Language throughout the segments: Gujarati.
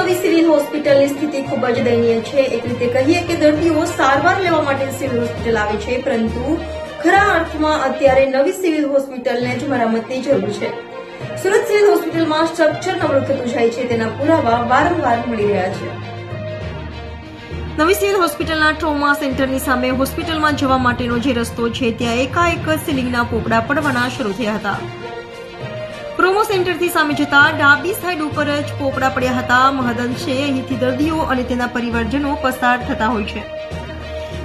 નવી સિવિલ હોસ્પિટલની સ્થિતિ ખૂબ જ દયનીય છે. એક રીતે કહીએ કે દર્દીઓ સારવાર લેવા માટે સિવિલ હોસ્પિટલ આવે છે, પરંતુ ખરા અર્થમાં અત્યારે નવી સિવિલ હોસ્પિટલને જ મરામતની જરૂર છે. સુરત સિવિલ હોસ્પિટલમાં સ્ટ્રક્ચર નબળું થતું જાય છે તેના પુરાવા વારંવાર મળી રહ્યા છે. નવી સિવિલ હોસ્પિટલના ટ્રોમા સેન્ટરની સામે હોસ્પિટલમાં જવા માટેનો જે રસ્તો છે ત્યાં એકાએક સીલિંગના પોપડા પડવાના શરૂ થયા હતા. પ્રોમો સેન્ટરથી સામે જતા ડાબી સાઈડ ઉપર જ પોપડા પડ્યા હતા. મહદઅંશે અહીંથી દર્દીઓ અને તેના પરિવારજનો પસાર થતા હોય છે.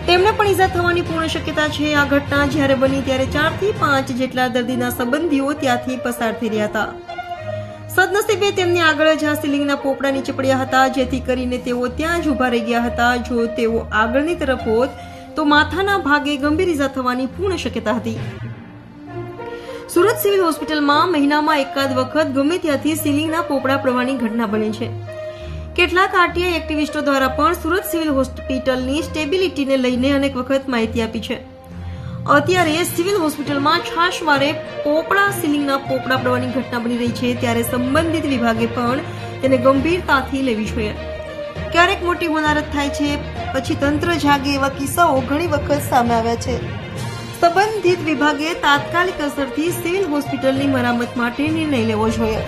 તેમને પણ ઈજા થવાની પૂર્ણ શક્યતા છે. આ ઘટના જ્યારે બની ત્યારે 4 થી 5 જેટલા દર્દીના સંબંધીઓ ત્યાંથી પસાર થઈ રહ્યા હતા. સદનસીબે તેમની આગળ જ આ સીલિંગના પોપડા નીચે પડ્યા હતા, જેથી કરીને તેઓ ત્યાં જ ઉભા રહી ગયા હતા. જો તેઓ આગળની તરફ હોત તો માથાના ભાગે ગંભીર ઈજા થવાની પૂર્ણ શક્યતા હતી. સુરત સિવિલ હોસ્પિટલમાં મહિનામાં એકાદ વખત ગમે ત્યાંથી સીલિંગના પોપડા પડવાની ઘટના બને છે. કેટલાક આરટીઆઈ એક્ટિવિસ્ટો દ્વારા પણ સુરત સિવિલ હોસ્પિટલની સ્ટેબિલિટીને લઈને અનેક વખત માહિતી આપી છે. અત્યારે સિવિલ હોસ્પિટલમાં છાશવારે સીલિંગના પોપડા પડવાની ઘટના બની રહી છે, ત્યારે સંબંધિત વિભાગે પણ તેને ગંભીરતાથી લેવી જોઈએ. ક્યારેક મોટી હોનારત થાય છે, પછી તંત્ર જાગે એવા કિસ્સાઓ ઘણી વખત સામે આવ્યા છે. સંબંધિત વિભાગે તાત્કાલિક અસરથી સિવિલ હોસ્પિટલની મરામત માટે નિર્ણય લેવો જોઈએ.